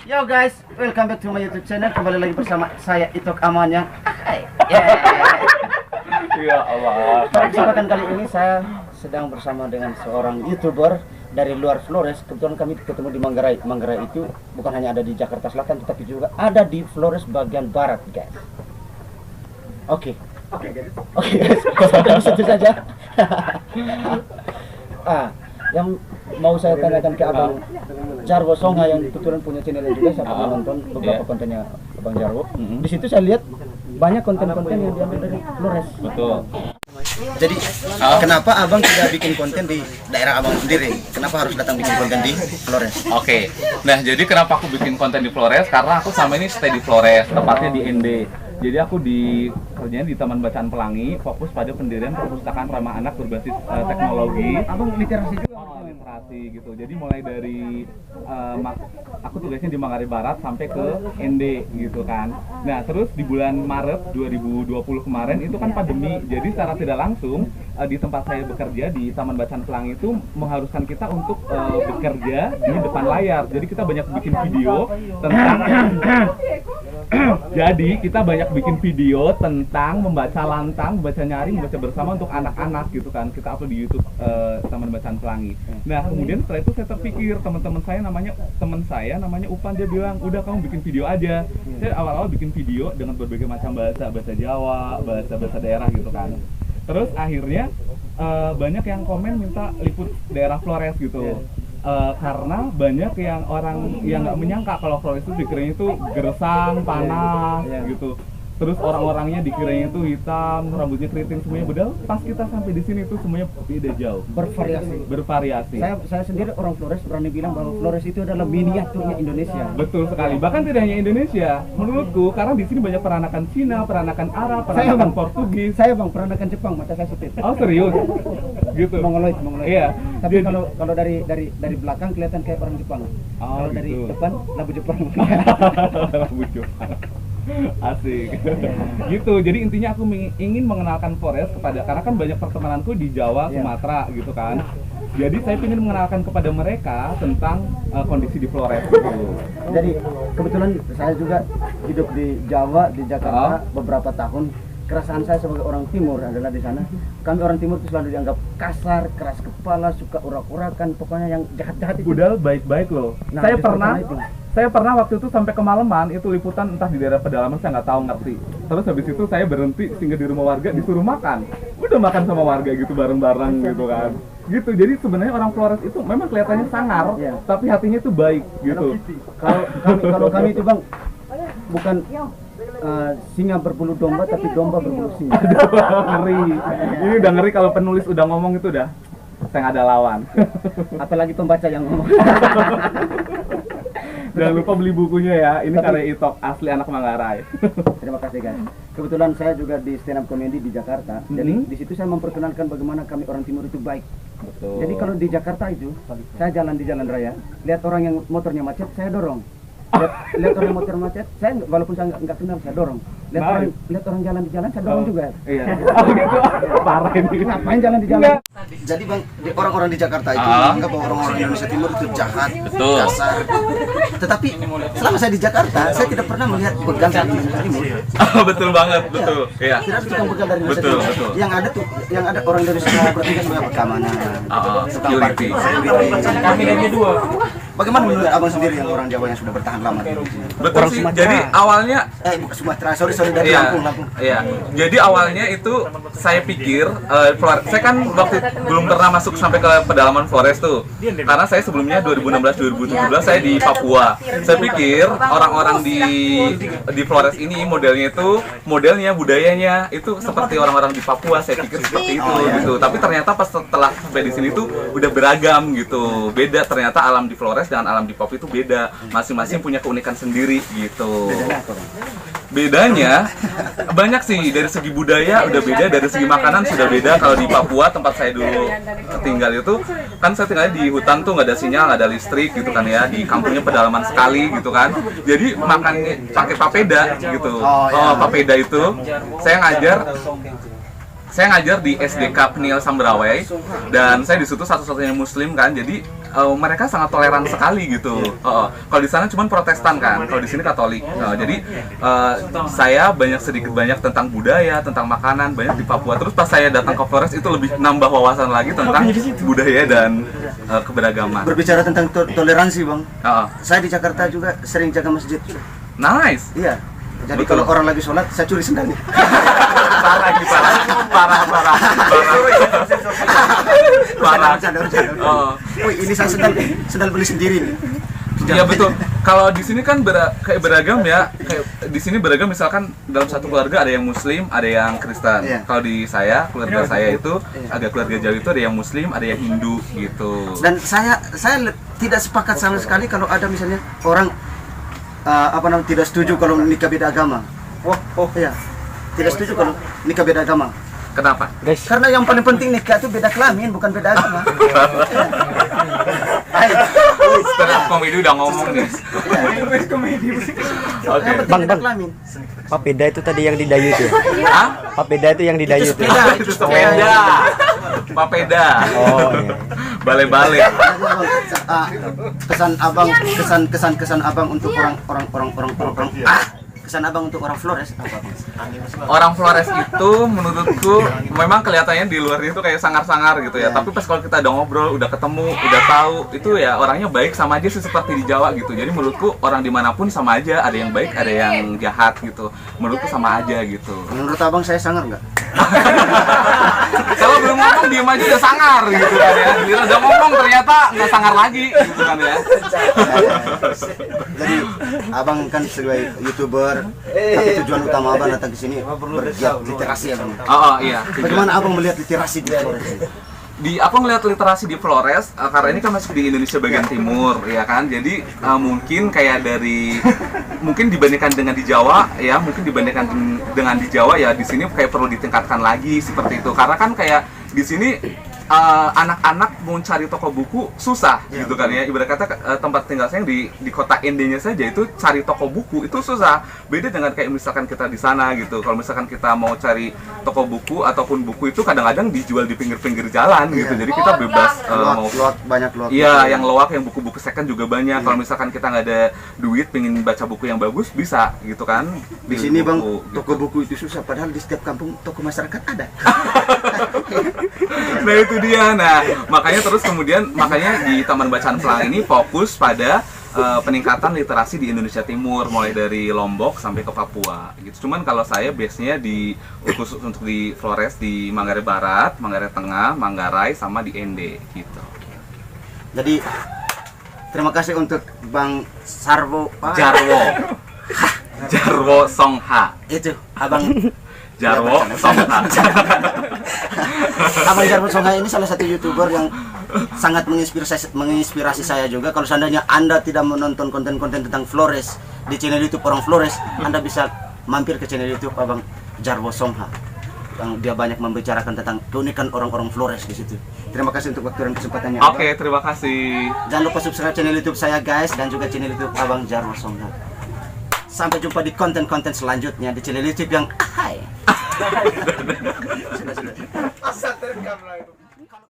Yo guys, welcome back to my YouTube channel. Kembali lagi bersama saya Itok Amanya. Yeah. Ya Allah. Pada kesempatan kali ini saya sedang bersama dengan seorang YouTuber dari luar Flores. Kebetulan kami ketemu di Manggarai. Manggarai itu bukan hanya ada di Jakarta Selatan, tetapi juga ada di Flores bagian barat, guys. Oke guys, sampai di situ saja. Yang mau saya tanyakan ke Abang Jarwo Songa yang kebetulan punya channel juga, saya pernah nonton beberapa kontennya Abang Jarwo. Di situ saya lihat banyak konten-konten yang diambil dari Flores. Betul. Jadi kenapa Abang tidak bikin konten di daerah Abang sendiri? Kenapa harus datang bikin konten di Flores? Oke. Nah, jadi kenapa aku bikin konten di Flores? Karena aku sama ini stay di Flores, tepatnya di ND. Jadi aku kerjanya di Taman Bacaan Pelangi, fokus pada pendirian perpustakaan ramah anak berbasis teknologi. Abang literasi juga? Literasi gitu. Jadi mulai dari aku tugasnya di Manggarai Barat sampai ke ND gitu kan. Nah, terus di bulan Maret 2020 kemarin itu kan pandemi. Jadi secara tidak langsung di tempat saya bekerja di Taman Bacaan Pelangi itu mengharuskan kita untuk bekerja di depan layar. Jadi kita banyak bikin video tentang jadi kita banyak bikin video tentang membaca lantang, membaca nyaring, membaca bersama untuk anak-anak gitu kan. Kita upload di YouTube Taman Bacaan Pelangi. Nah, kemudian setelah itu saya terpikir teman saya namanya Upan, dia bilang, "Udah kamu bikin video aja." Saya awal-awal bikin video dengan berbagai macam bahasa Jawa, bahasa daerah gitu kan. Terus akhirnya banyak yang komen minta liput daerah Flores gitu. Karena banyak yang orang yang nggak menyangka kalau Flores itu dikiranya itu gersang, panas gitu. Terus orang-orangnya dikiranya itu hitam, rambutnya keriting semuanya. Padahal pas kita sampai di sini tuh semuanya beda jauh. Bervariasi. Saya sendiri orang Flores berani bilang bahwa Flores itu adalah miniaturnya Indonesia. Betul sekali. Bahkan tidak hanya Indonesia. Menurutku karena di sini banyak peranakan Cina, peranakan Arab, peranakan Portugis. Saya bang peranakan Jepang, mata saya sipit. Oh serius? Gitu. Mongoloid. Iya. Tapi kalau dari belakang kelihatan kayak orang Jepang. Oh, kalau gitu. dari depan labu Jepang. Labu Jepang. Asik. Gitu. Jadi intinya aku ingin mengenalkan Flores karena kan banyak pertemananku di Jawa, Sumatera gitu kan. Jadi saya ingin mengenalkan kepada mereka tentang kondisi di Flores gitu. Jadi kebetulan saya juga hidup di Jawa, di Jakarta beberapa tahun. Keresahan saya sebagai orang Timur adalah di sana. Kami orang Timur itu selalu dianggap kasar, keras kepala, suka urak-urakan, pokoknya yang jahat-jahat itu. Udah baik-baik loh. Nah, saya pernah waktu itu sampai kemalaman itu liputan entah di daerah pedalaman, saya nggak tahu ngerti. Terus habis itu saya berhenti singgah di rumah warga, disuruh makan. Udah makan sama warga gitu bareng-bareng gitu kan. Gitu. Jadi sebenarnya orang Flores itu memang kelihatannya sangar, tapi hatinya itu baik gitu. Kalau kami itu bang bukan singa berbulu domba, tapi domba berbulu singa. Ngeri. Ini udah ngeri kalau penulis udah ngomong itu udah saya nggak ada lawan. Apalagi pembaca yang ngomong. Jangan lupa beli bukunya ya. Ini karya Itok asli anak Manggarai. Terima kasih guys. Kebetulan saya juga di stand up comedy di Jakarta. Jadi di situ saya memperkenalkan bagaimana kami orang Timur itu baik. Betul. Jadi kalau di Jakarta itu saya jalan di jalan raya, lihat orang yang motornya macet, saya dorong. Lihat orang motor macet, saya walaupun saya nggak kenal, saya dorong. Lihat orang jalan di jalan, saya dorong juga. Iya. Oh gitu. Parah ini. Ngapain jalan di jalan? Jadi bang, orang-orang di Jakarta itu menganggap bahwa orang-orang Indonesia Timur itu jahat, kasar. Tetapi selama saya di Jakarta, saya tidak pernah melihat begal dari Indonesia Timur. Oh, betul banget, betul. Iya. Tidak ada tukang begal dari Indonesia Timur. Betul. Yang ada orang Indonesia Timur bertugas sebagai keamanan, security. Kami hanya dua. Bagaimana menurut abang sendiri yang orang Jawa yang sudah bertahan lama di sini? Betul sih. Jadi awalnya bukan Sumatera, sorry dari Lampung. Iya. Jadi awalnya itu saya pikir saya kan waktu belum pernah masuk sampai ke pedalaman Flores tuh. Karena saya sebelumnya 2016-2017 saya di Papua. Saya pikir orang-orang di Flores ini modelnya budayanya itu seperti orang-orang di Papua. Saya pikir seperti itu gitu. Tapi ternyata pas setelah sampai di sini tuh udah beragam gitu. Beda ternyata alam di Flores dan alam di Papua itu beda. Masing-masing punya keunikan sendiri gitu. Bedanya banyak sih, dari segi budaya udah beda, dari segi makanan sudah beda. Kalau di Papua tempat saya dulu tinggal itu kan saya tinggal di hutan tuh, nggak ada sinyal, nggak ada listrik gitu kan ya, di kampungnya pedalaman sekali gitu kan. Jadi makannya pakai papeda gitu. Papeda itu saya ngajar saya ngajar di SDK Peniel Samberawai dan saya di situ satu-satunya muslim kan, jadi mereka sangat toleran sekali gitu. Kalau di sana cuma Protestan kan, kalau di sini Katolik. Jadi saya sedikit banyak tentang budaya, tentang makanan banyak di Papua. Terus pas saya datang ke Flores itu lebih nambah wawasan lagi tentang budaya dan keberagaman. Berbicara tentang toleransi bang, saya di Jakarta juga sering jaga masjid. Nice. Iya. Jadi kalau orang lagi sholat, saya curi sendalnya. Parah. Wih, ini saya sendal beli sendiri nih. Iya betul. Kalau di sini kan kayak beragam ya. Kayak di sini beragam, misalkan dalam satu keluarga ada yang Muslim, ada yang Kristen. Iya. Kalau di keluarga saya itu agak keluarga jauh itu ada yang Muslim, ada yang Hindu gitu. Dan saya tidak sepakat sama sekali kalau ada misalnya orang tidak setuju kalau nikah beda agama. Iya. Tidak setuju kalau nikah beda agama. Kenapa? Karena yang paling penting nikah itu beda kelamin, bukan beda agama. Stand up comedy udah ngomong nih. Oke. Bang, Papeda itu tadi yang di Dayu itu. Hah? Papeda itu yang di Dayu itu. Itu sepeda. Papeda. Oh iya. Bale-bale. Kesan abang untuk orang kesan abang untuk orang Flores apa? Orang Flores itu menurutku memang kelihatannya di luar itu kayak sangar-sangar gitu ya. Tapi pas kalau kita udah ngobrol, udah ketemu, udah tahu, itu ya orangnya baik, sama aja sih seperti di Jawa gitu. Jadi menurutku orang dimanapun sama aja, ada yang baik, ada yang jahat gitu. Menurutku sama aja gitu. Menurut abang saya sangar nggak? Kalau belum ngomong diem aja udah sangar gitu kan ya. Dia udah ngomong ternyata nggak sangar lagi gitu kan ya. Jadi abang kan sebagai YouTuber, tapi tujuan utama abang datang ke sini bergiat literasi abang. Iya. Bagaimana abang melihat literasi di Flores? Aku ngeliat literasi di Flores karena ini kan masih di Indonesia bagian timur ya kan, jadi mungkin kayak mungkin dibandingkan dengan di Jawa ya, mungkin dibandingkan dengan di Jawa ya, di sini kayak perlu ditingkatkan lagi seperti itu, karena kan kayak di sini anak-anak mau cari toko buku susah gitu kan ya. Ibarat kata tempat tinggal saya yang di kota Ende-nya saja itu cari toko buku itu susah. Beda dengan kayak misalkan kita di sana gitu. Kalau misalkan kita mau cari toko buku ataupun buku itu kadang-kadang dijual di pinggir-pinggir jalan gitu. Jadi kita bebas mau banyak luak. Iya, yang loak, yang buku-buku second juga banyak. Kalau misalkan kita nggak ada duit pengen baca buku yang bagus bisa gitu kan. Di sini bang, toko buku itu susah, padahal di setiap kampung toko masyarakat ada. Nah itu dia. Nah makanya di Taman Bacaan Pelangi ini fokus pada peningkatan literasi di Indonesia Timur, mulai dari Lombok sampai ke Papua gitu. Cuman kalau saya biasanya khusus untuk di Flores, di Manggarai Barat, Manggarai Tengah, Manggarai, sama di Ende gitu. Jadi terima kasih untuk Bang Jarwo Songha. Itu abang Jarwo Songha. Abang Jarwo Songha ini salah satu YouTuber yang sangat menginspirasi saya juga. Kalau seandainya Anda tidak menonton konten-konten tentang Flores di channel YouTube orang Flores, Anda bisa mampir ke channel YouTube Abang Jarwo Songha, yang dia banyak membicarakan tentang keunikan orang-orang Flores di situ. Terima kasih untuk waktu dan kesempatannya. Oke, terima kasih. Jangan lupa subscribe channel YouTube saya guys, dan juga channel YouTube Abang Jarwo Songha. Sampai jumpa di konten-konten selanjutnya di channel YouTube yang sudah.